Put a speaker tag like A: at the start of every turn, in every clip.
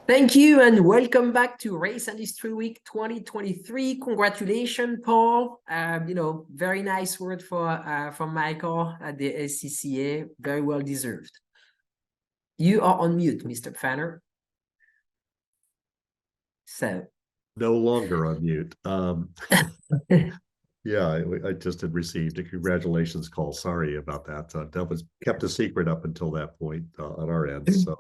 A: Thank you and welcome back to Race Industry Week 2023. Congratulations, Paul. Very nice word from Michael at the SCCA. Very well deserved. You are on mute, Mr. Fanner. So.
B: No longer on mute. Yeah, I just had received a congratulations call. Sorry about that. That was kept a secret up until that point on our end. So,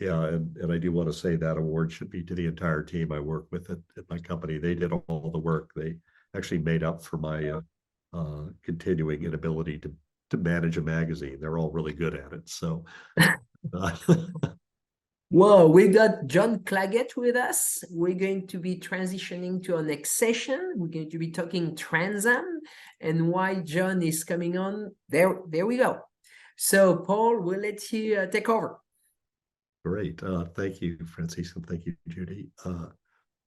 B: yeah, and I do want to say that award should be to the entire team I work with at my company. They did all the work. They actually made up for my continuing inability to manage a magazine. They're all really good at it. So,
A: Well, we got John Claggett with us. We're going to be transitioning to our next session. We're going to be talking Trans Am and why John is coming on. There we go. So, Paul, we'll let you take over.
B: Great. Thank you, Francis, and thank you, Judy.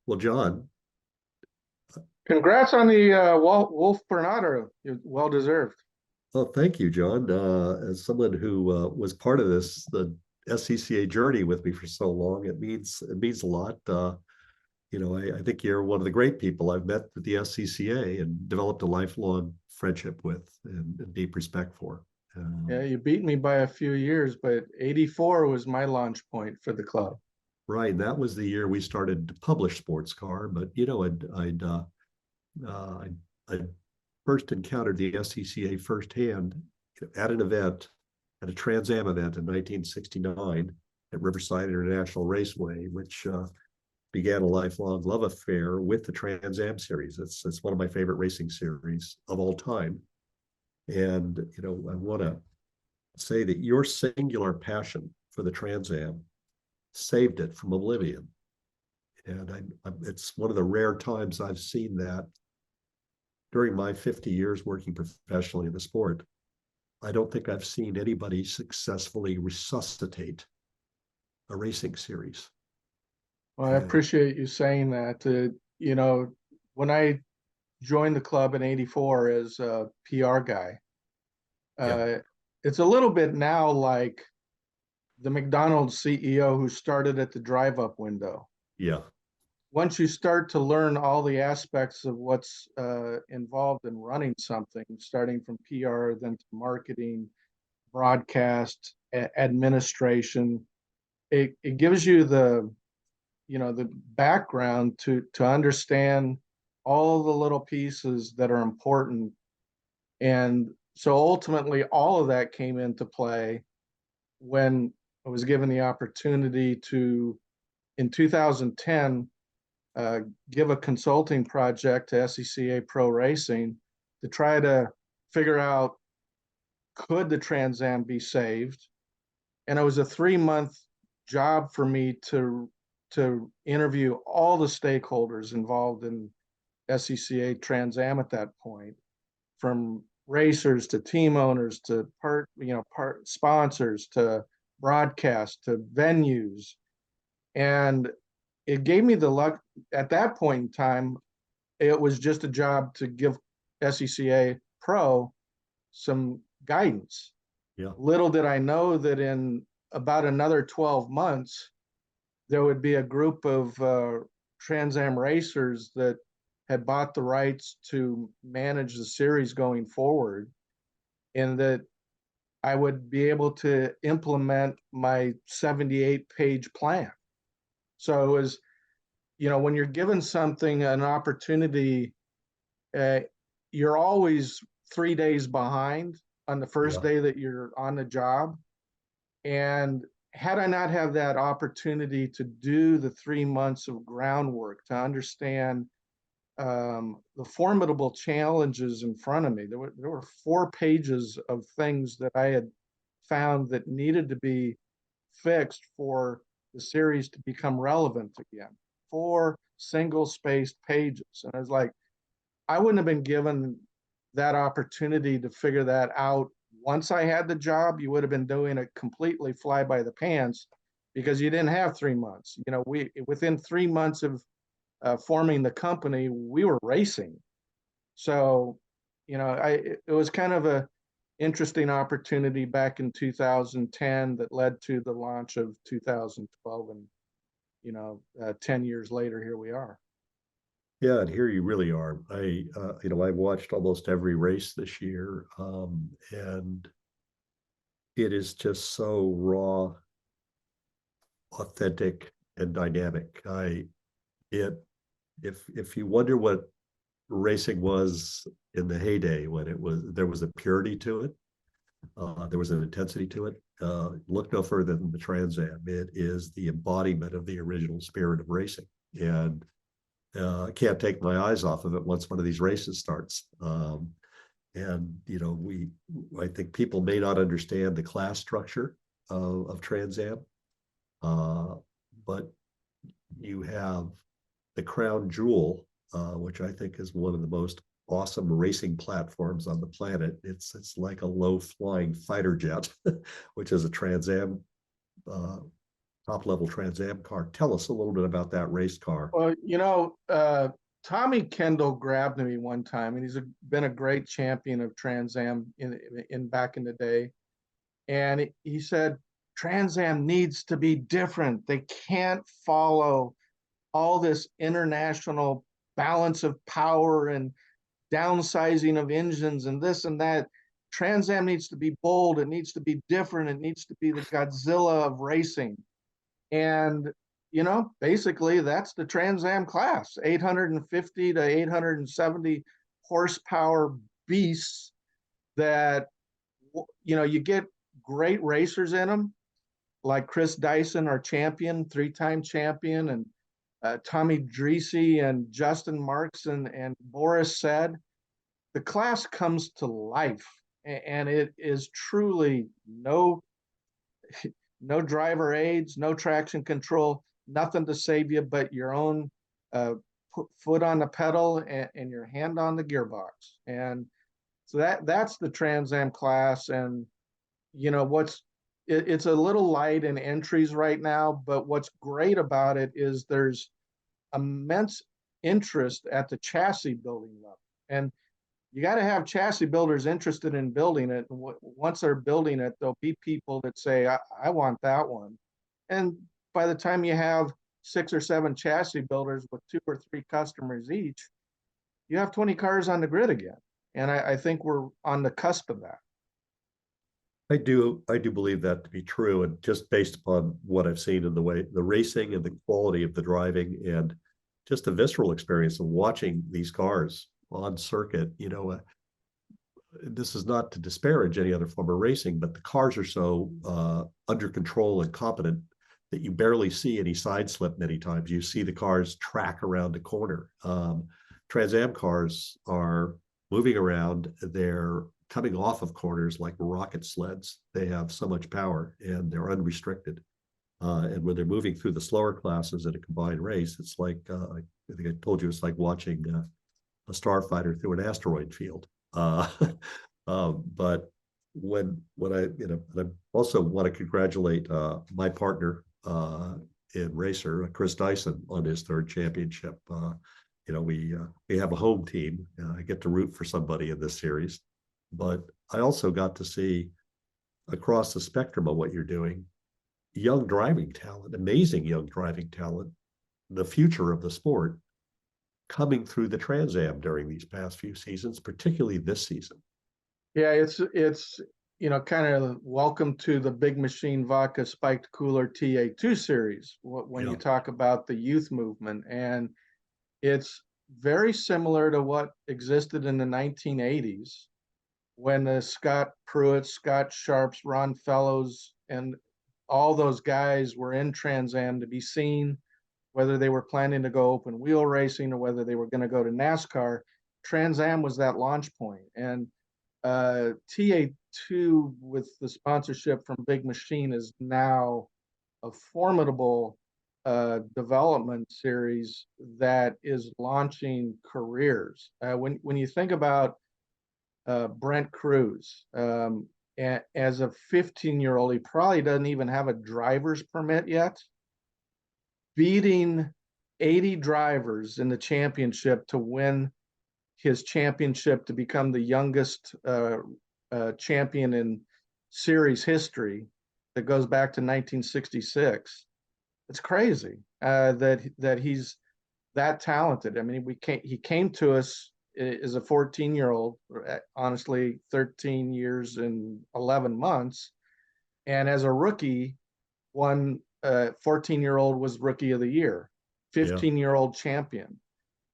B: Well, John.
C: Congrats on the Wolf Bernardo. Well deserved.
B: Oh, thank you, John. As someone who was part of the SCCA journey with me for so long, it means a lot. I think you're one of the great people I've met at the SCCA and developed a lifelong friendship with and deep respect for.
C: Yeah, you beat me by a few years, but '84 was my launch point for the club.
B: Right, that was the year we started to publish Sports Car. But I first encountered the SCCA firsthand at an event, at a Trans Am event in 1969 at Riverside International Raceway, which began a lifelong love affair with the Trans Am series. It's one of my favorite racing series of all time. And, I want to say that your singular passion for the Trans Am saved it from oblivion. And it's one of the rare times I've seen that during my 50 years working professionally in the sport. I don't think I've seen anybody successfully resuscitate a racing series.
C: Well, I appreciate you saying that. When I joined the club in '84 as a PR guy, it's a little bit now like the McDonald's CEO who started at the drive-up window.
B: Yeah.
C: Once you start to learn all the aspects of what's involved in running something, starting from PR, then to marketing, broadcast, administration, it gives you the background to understand all the little pieces that are important. And so ultimately all of that came into play when I was given the opportunity to, in 2010, give a consulting project to SCCA Pro Racing to try to figure out, could the Trans Am be saved? And it was a 3-month job for me to interview all the stakeholders involved in SCCA Trans Am at that point, from racers to team owners to part sponsors to broadcast to venues. And it gave me the luck at that point in time. It was just a job to give SCCA Pro some guidance.
B: Yeah.
C: Little did I know that in about another 12 months, there would be a group of Trans Am racers that had bought the rights to manage the series going forward, and that I would be able to implement my 78-page plan. So it was, when you're given something, an opportunity, you're always 3 days behind on the first day that you're on the job. And had I not had that opportunity to do the 3 months of groundwork to understand the formidable challenges in front of me, there were 4 pages of things that I had found that needed to be fixed for the series to become relevant again. 4 single-spaced pages. And I was like, I wouldn't have been given that opportunity to figure that out once I had the job. You would have been doing it completely fly by the pants because you didn't have 3 months. Within 3 months of forming the company, we were racing. So, it was kind of a interesting opportunity back in 2010 that led to the launch of 2012 and 10 years later, here we are.
B: Yeah, and here you really are. I watched almost every race this year, and it is just so raw, authentic, and dynamic. If you wonder what racing was in the heyday, when there was a purity to it, there was an intensity to it. Look no further than the Trans Am. It is the embodiment of the original spirit of racing, and I can't take my eyes off of it once one of these races starts. And I think people may not understand the class structure of Trans Am, but you have the crown jewel, which I think is one of the most awesome racing platforms on the planet. It's like a low flying fighter jet, which is a Trans Am, top level Trans Am car. Tell us a little bit about that race car.
C: Well, Tommy Kendall grabbed me one time, and he's been a great champion of Trans Am in back in the day. And he said, Trans Am needs to be different. They can't follow all this international balance of power and downsizing of engines and this and that. Trans Am needs to be bold. It needs to be different. It needs to be the Godzilla of racing. And, basically that's the Trans Am class, 850 to 870 horsepower beasts that, you get great racers in them, like Chris Dyson, our champion, 3-time champion, and Tommy Dreese and Justin Marks and Boris said, the class comes to life, and it is truly no driver aids, no traction control, nothing to save you but your own foot on the pedal and your hand on the gearbox. And so that's the Trans Am class. And it's a little light in entries right now, but what's great about it is there's immense interest at the chassis building level. And you got to have chassis builders interested in building it. And once they're building it, there'll be people that say, I want that one. And by the time you have 6 or 7 chassis builders with 2 or 3 customers each, you have 20 cars on the grid again. And I think we're on the cusp of that.
B: I do believe that to be true, and just based upon what I've seen in the way the racing and the quality of the driving, and just the visceral experience of watching these cars on circuit. This is not to disparage any other form of racing, but the cars are so under control and competent that you barely see any side slip many times. You see the cars track around a corner. Trans Am cars are moving around. They're coming off of corners like rocket sleds. They have so much power, and they're unrestricted. And when they're moving through the slower classes in a combined race, it's like, I think I told you, it's like watching a starfighter through an asteroid field. But when I, I also want to congratulate my partner in racer, Chris Dyson, on his 3rd championship. We have a home team. I get to root for somebody in this series, but I also got to see across the spectrum of what you're doing, young driving talent, amazing young driving talent, the future of the sport, coming through the Trans Am during these past few seasons, particularly this season.
C: Yeah, it's kind of welcome to the Big Machine Vodka Spiked Cooler TA2 series when you talk about the youth movement. And it's very similar to what existed in the 1980s when the Scott Pruitt, Scott Sharps, Ron Fellows, and all those guys were in Trans Am to be seen, whether they were planning to go open wheel racing or whether they were going to go to NASCAR. Trans Am was that launch point. And TA2 with the sponsorship from Big Machine is now a formidable development series that is launching careers. When you think about Brent Cruz, as a 15-year-old, he probably doesn't even have a driver's permit yet, beating 80 drivers in the championship to win his championship to become the youngest champion in series history that goes back to 1966. It's crazy. that he's that talented. I mean, he came to us as a 14-year-old, honestly, 13 years and 11 months. And as a rookie, 14-year-old was rookie of the year, 15-year-old champion.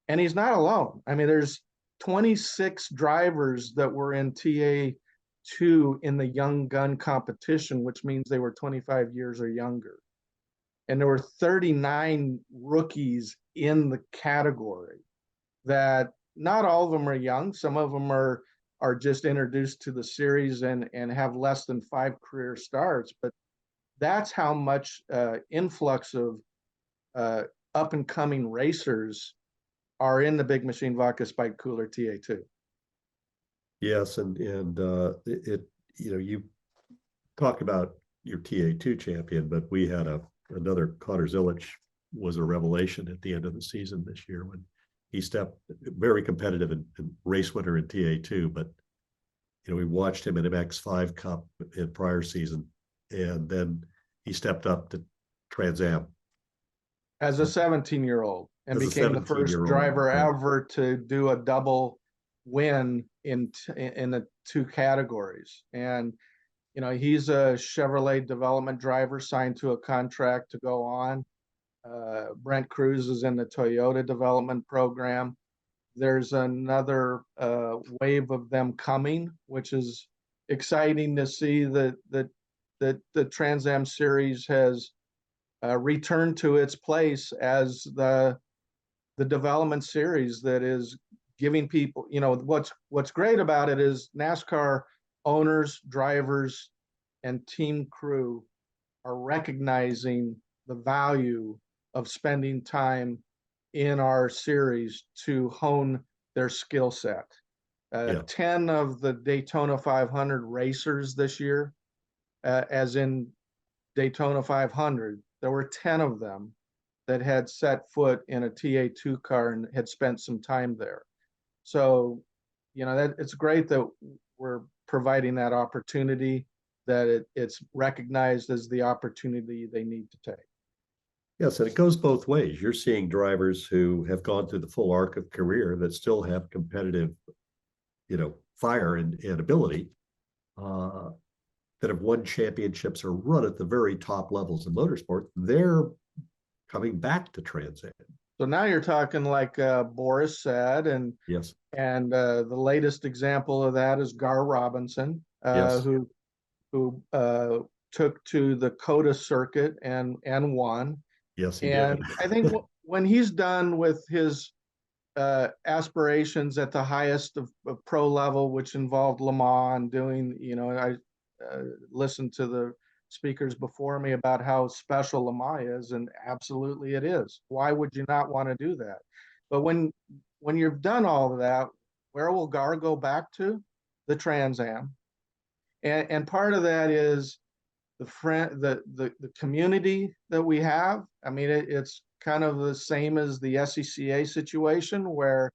C: And he's not alone. I mean, there's 26 drivers that were in TA2 in the young gun competition, which means they were 25 years or younger. And there were 39 rookies in the category that not all of them are young. Some of them are just introduced to the series and have less than 5 career starts. But that's how much influx of up and coming racers are in the Big Machine Vodka Spike Cooler TA2.
B: Yes, and it you talk about your TA2 champion, but we had another Connor Zilic was a revelation at the end of the season this year when he stepped very competitive and race winner in TA2, but we watched him in an X5 Cup in prior season, and then he stepped up to Trans Am
C: as a 17-year-old and became the first driver ever to do a double win in the 2 categories. And he's a Chevrolet development driver signed to a contract to go on. Brent Cruz is in the Toyota development program. There's another wave of them coming, which is exciting to see that the Trans Am series has returned to its place as the development series that is giving people, what's great about it is NASCAR owners, drivers, and team crew are recognizing the value of spending time in our series to hone their skill set. 10 of the Daytona 500 racers this year, as in Daytona 500, there were 10 of them that had set foot in a TA2 car and had spent some time there. So, that it's great that we're providing that opportunity, that it's recognized as the opportunity they need to take.
B: Yes, and it goes both ways. You're seeing drivers who have gone through the full arc of career that still have competitive, fire and ability, that have won championships or run at the very top levels of motorsport. They're coming back to Trans Am.
C: So now you're talking like Boris said, and
B: yes,
C: and the latest example of that is Gar Robinson, who took to the COTA circuit and won.
B: Yes, he
C: and
B: did.
C: I think when he's done with his aspirations at the highest of pro level, which involved Le Mans and doing, I listened to the speakers before me about how special Le Mans is, and absolutely it is. Why would you not want to do that? But when you've done all of that, where will Gar go back to? The Trans Am. And part of that is the community that we have. I mean, it's kind of the same as the SCCA situation, where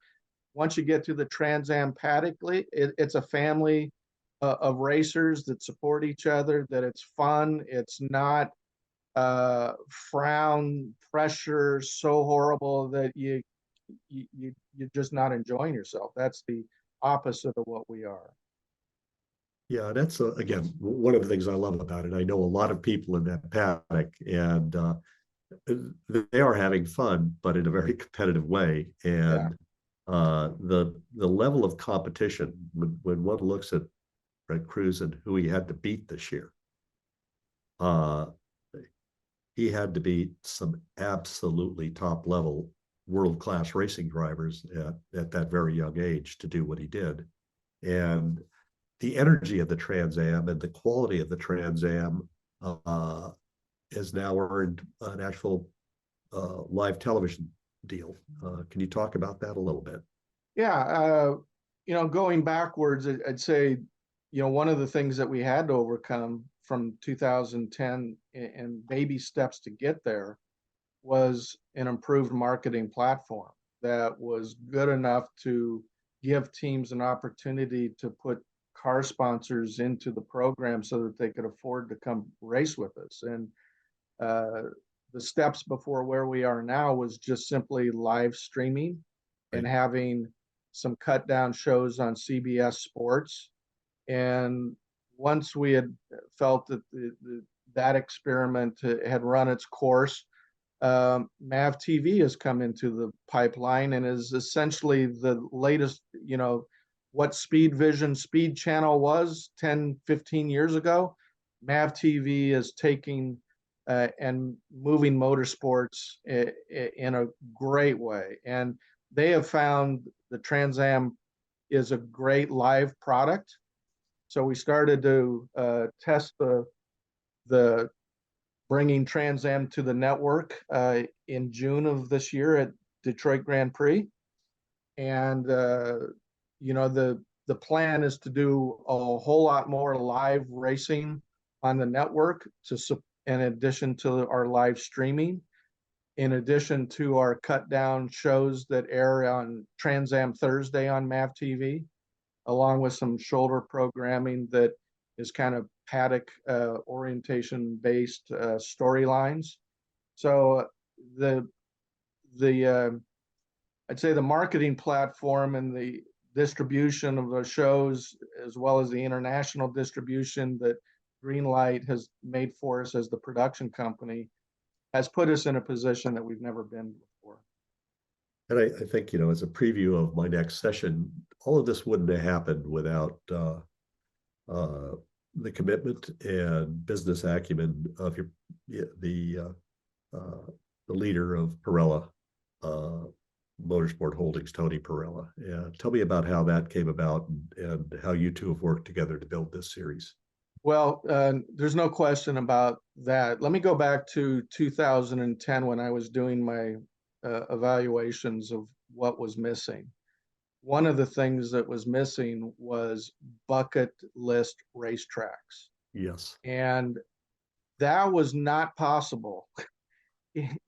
C: once you get to the Trans Am paddock, it's a family of racers that support each other, that it's fun. It's not frown, pressure, so horrible that you're just not enjoying yourself. That's the opposite of what we are.
B: Yeah, that's again one of the things I love about it. I know a lot of people in that paddock, and they are having fun, but in a very competitive way. And the level of competition when one looks at Brent Cruz and who he had to beat this year, he had to beat some absolutely top level world-class racing drivers at that very young age to do what he did. And the energy of the Trans Am and the quality of the Trans Am has now earned an actual live television deal. Can you talk about that a little bit?
C: Yeah, going backwards, I'd say, one of the things that we had to overcome from 2010 and baby steps to get there was an improved marketing platform that was good enough to give teams an opportunity to put car sponsors into the program so that they could afford to come race with us. And the steps before where we are now was just simply live streaming and
B: Right.
C: having some cut down shows on CBS Sports. And once we had felt that that experiment had run its course, MAV TV has come into the pipeline and is essentially the latest, what Speed Vision Speed Channel was 10, 15 years ago. MAV TV is taking and moving motorsports in a great way. And they have found the Trans Am is a great live product. So we started to test the bringing Trans Am to the network in June of this year at Detroit Grand Prix. And, the plan is to do a whole lot more live racing on the network in addition to our live streaming, in addition to our cut down shows that air on Trans Am Thursday on MAV TV, along with some shoulder programming that is kind of paddock orientation based storylines. So I'd say the marketing platform and the distribution of the shows, as well as the international distribution that Greenlight has made for us as the production company, has put us in a position that we've never been before.
B: And I think, as a preview of my next session, all of this wouldn't have happened without the commitment and business acumen of the leader of Parella Motorsport Holdings, Tony Parella. Tell me about how that came about and how you two have worked together to build this series.
C: Well, there's no question about that. Let me go back to 2010 when I was doing my evaluations of what was missing. One of the things that was missing was bucket list racetracks.
B: Yes.
C: And that was not possible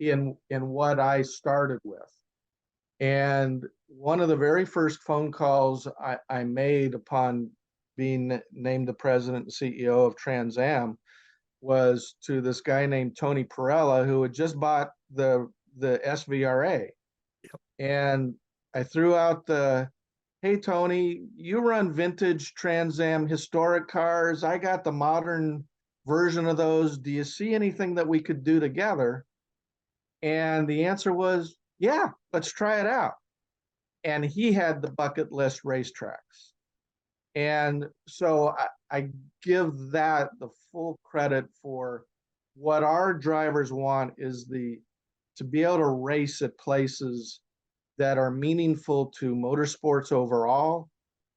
C: in what I started with. And one of the very first phone calls I made upon being named the president and CEO of Trans Am was to this guy named Tony Parella, who had just bought the SVRA.
B: Yep.
C: And I threw out hey, Tony, you run vintage Trans Am historic cars. I got the modern version of those. Do you see anything that we could do together? And the answer was, yeah, let's try it out. And he had the bucket list racetracks. And so I give that the full credit for what our drivers want is to be able to race at places that are meaningful to motorsports overall,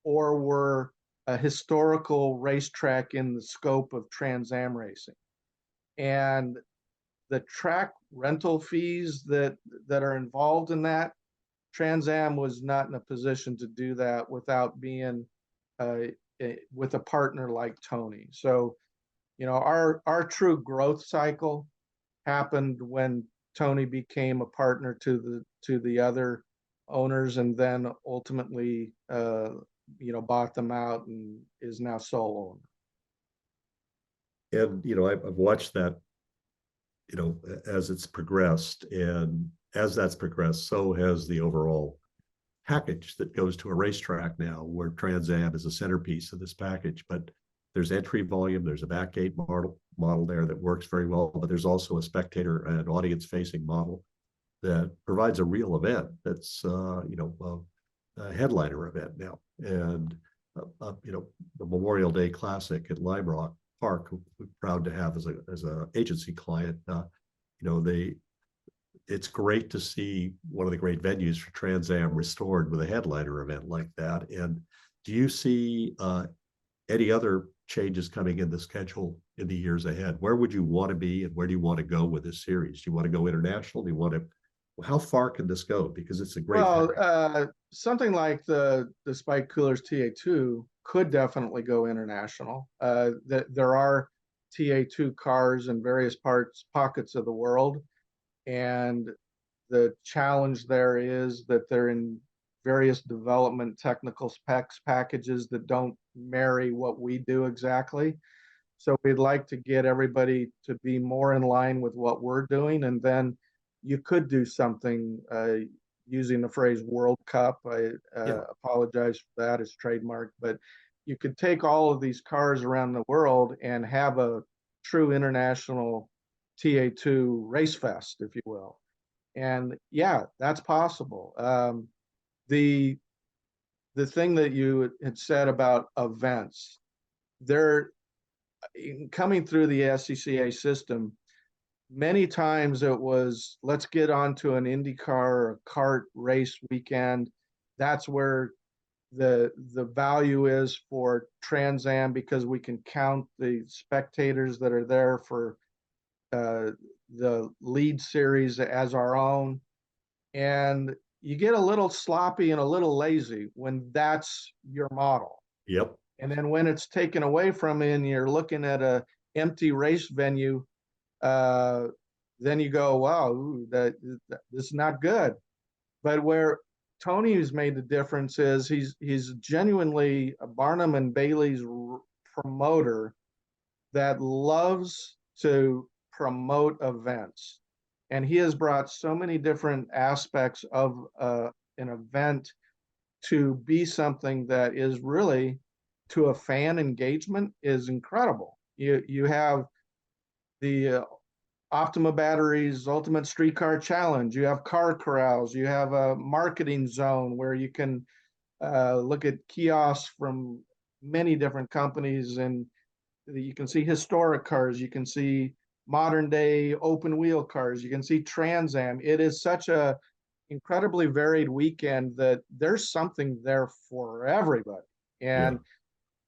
C: or were a historical racetrack in the scope of Trans Am racing. And the track rental fees that are involved in that, Trans Am was not in a position to do that without being with a partner like Tony. So, our true growth cycle happened when Tony became a partner to the other owners, and then ultimately, bought them out and is now sole
B: owner. And I've watched that, as it's progressed, and as that's progressed, so has the overall package that goes to a racetrack now, where Trans Am is a centerpiece of this package. But there's entry volume, there's a backgate model there that works very well, but there's also a spectator and audience facing model that provides a real event that's a headliner event now. And the Memorial Day Classic at Lime Rock Park, who we're proud to have as a agency client, it's great to see one of the great venues for Trans Am restored with a headliner event like that. And do you see any other changes coming in the schedule in the years ahead? Where would you want to be, and where do you want to go with this series? Do you want to go international? Do you want to? How far can this go? Because it's a great.
C: Well, something like the Spike Coolers TA2 could definitely go international. There are TA2 cars in various pockets of the world. And the challenge there is that they're in various development technical specs packages that don't marry what we do exactly. So we'd like to get everybody to be more in line with what we're doing. And then you could do something using the phrase World Cup. I apologize for that, it's trademarked, but you could take all of these cars around the world and have a true international TA2 race fest, if you will. And yeah, that's possible. The thing that you had said about events, they're coming through the SCCA system. Many times it was, let's get onto an IndyCar or kart race weekend. That's where the value is for Trans Am, because we can count the spectators that are there for the lead series as our own. And you get a little sloppy and a little lazy when that's your model.
B: Yep.
C: And then when it's taken away from you and you're looking at a empty race venue, then you go, wow, this is not good. But where Tony's made the difference is he's genuinely a Barnum and Bailey's promoter that loves to promote events. And he has brought so many different aspects of an event to be something that is really, to a fan engagement, is incredible. You have the Optima Batteries Ultimate Streetcar Challenge. You have car corrals. You have a marketing zone where you can look at kiosks from many different companies, and you can see historic cars. You can see modern day open wheel cars. You can see Trans Am. It is such a incredibly varied weekend that there's something there for everybody. And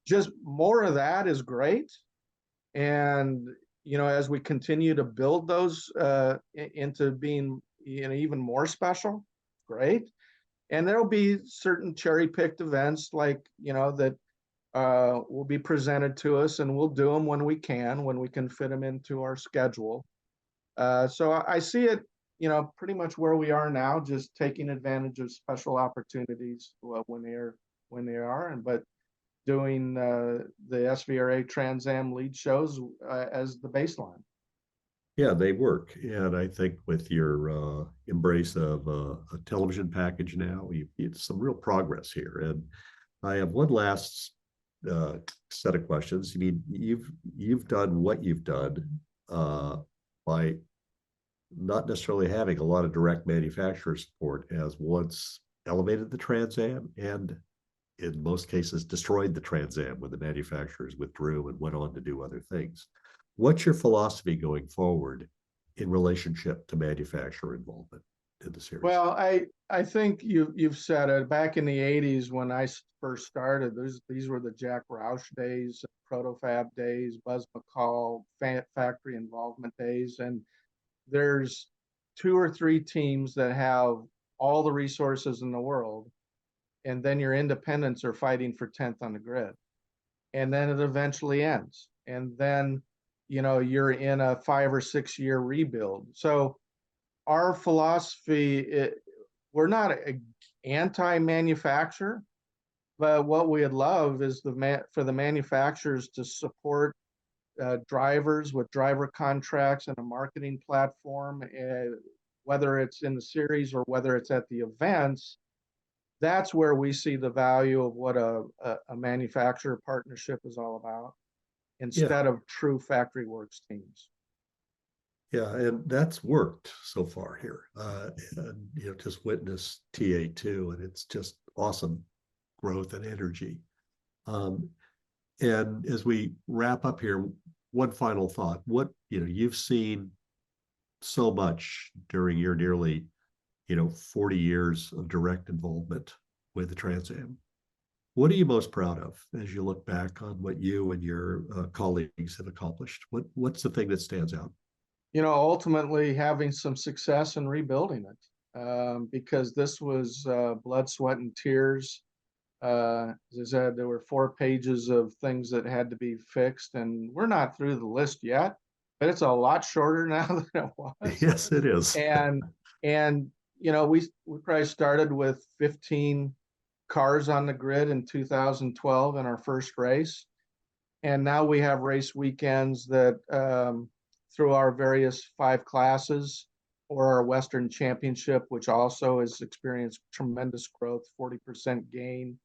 C: just more of that is great. And as we continue to build those into being even more special, great. And there'll be certain cherry-picked events like that will be presented to us, and we'll do them when we can fit them into our schedule. So I see it pretty much where we are now, just taking advantage of special opportunities when they are, but doing the SVRA Trans Am lead shows as the baseline.
B: Yeah, they work. And I think with your embrace of a television package now, it's some real progress here. And I have one last set of questions. I mean, you've done what you've done by not necessarily having a lot of direct manufacturer support, as once elevated the Trans Am and in most cases destroyed the Trans Am when the manufacturers withdrew and went on to do other things. What's your philosophy going forward in relationship to manufacturer involvement in the series?
C: Well, I think you've said it. Back in the 80s when I first started, these were the Jack Roush days, Protofab days, Buzz McCall, factory involvement days. And there's 2 or 3 teams that have all the resources in the world, and then your independents are fighting for 10th on the grid. And then it eventually ends. And then, you're in a 5 or 6 year rebuild. So our philosophy, we're not anti-manufacturer, but what we'd love is for the manufacturers to support drivers with driver contracts and a marketing platform, whether it's in the series or whether it's at the events. That's where we see the value of what a manufacturer partnership is all about, instead of true factory works teams.
B: Yeah, and that's worked so far here. And, just witness TA2, and it's just awesome growth and energy. And as we wrap up here, one final thought. You've seen so much during your nearly 40 years of direct involvement with the Trans Am. What are you most proud of as you look back on what you and your colleagues have accomplished? What's the thing that stands out?
C: Ultimately having some success in rebuilding it, because this was blood, sweat, and tears. As I said, there were 4 pages of things that had to be fixed, and we're not through the list yet, but it's a lot shorter now than it was.
B: Yes, it is.
C: And we probably started with 15 cars on the grid in 2012 in our first race. And now we have race weekends that through our various 5 classes or our Western Championship, which also has experienced tremendous growth, 40% gain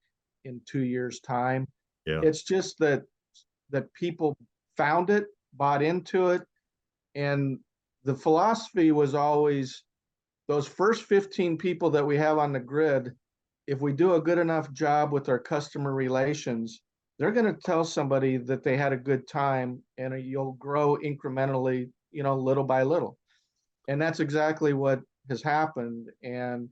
C: in 2 years' time.
B: Yeah.
C: It's just that people found it, bought into it, and the philosophy was always those first 15 people that we have on the grid, if we do a good enough job with our customer relations, they're going to tell somebody that they had a good time, and you'll grow incrementally, little by little. And that's exactly what has happened. And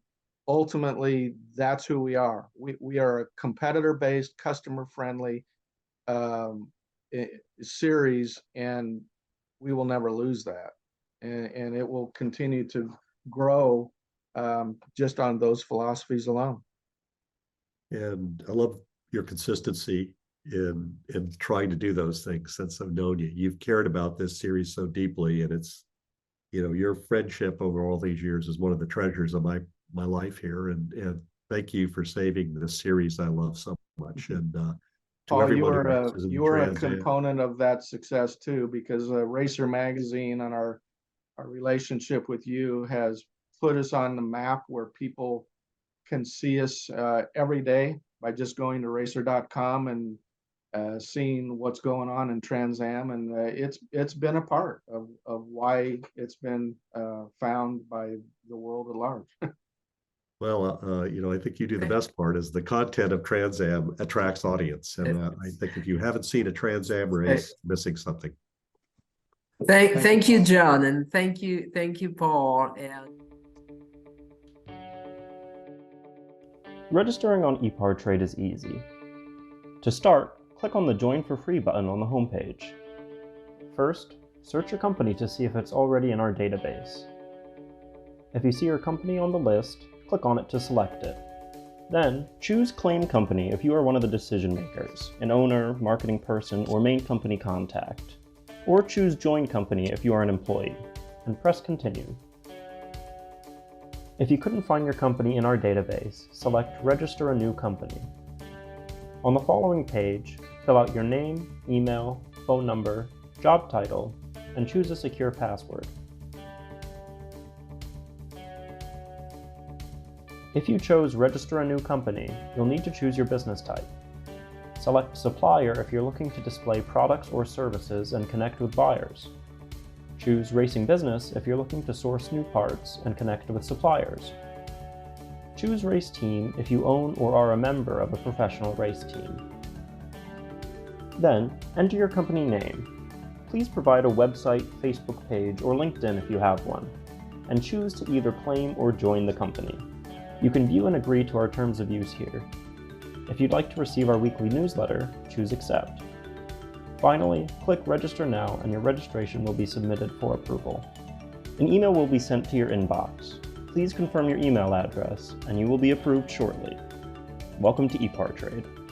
C: ultimately, that's who we are. We are a competitor-based, customer-friendly series, and we will never lose that. And it will continue to grow just on those philosophies alone.
B: And I love your consistency in trying to do those things since I've known you. You've cared about this series so deeply, and it's, your friendship over all these years is one of the treasures of my life here. And thank you for saving this series I love so much. And to
C: Paul,
B: everyone who races in
C: you
B: the
C: were a
B: Trans Am.
C: component of that success too, because Racer Magazine and our relationship with you has put us on the map where people can see us every day by just going to racer.com and seeing what's going on in Trans Am, and it's been a part of why it's been found by the world at large.
B: Well, I think you do the best part is the content of Trans Am attracts audience. And I think if you haven't seen a Trans Am race, missing something.
A: Thank you, John, and thank you, Paul. And
D: registering on EPARTRADE is easy. To start, click on the Join for Free button on the homepage. First, search your company to see if it's already in our database. If you see your company on the list, click on it to select it. Then, choose Claim Company if you are one of the decision makers, an owner, marketing person, or main company contact. Or choose Join Company if you are an employee, and press Continue. If you couldn't find your company in our database, select Register a New Company. On the following page, fill out your name, email, phone number, job title, and choose a secure password. If you chose Register a New Company, you'll need to choose your business type. Select Supplier if you're looking to display products or services and connect with buyers. Choose Racing Business if you're looking to source new parts and connect with suppliers. Choose Race Team if you own or are a member of a professional race team. Then, enter your company name. Please provide a website, Facebook page, or LinkedIn if you have one, and choose to either claim or join the company. You can view and agree to our terms of use here. If you'd like to receive our weekly newsletter, choose Accept. Finally, click Register Now and your registration will be submitted for approval. An email will be sent to your inbox. Please confirm your email address and you will be approved shortly. Welcome to EPARTRADE.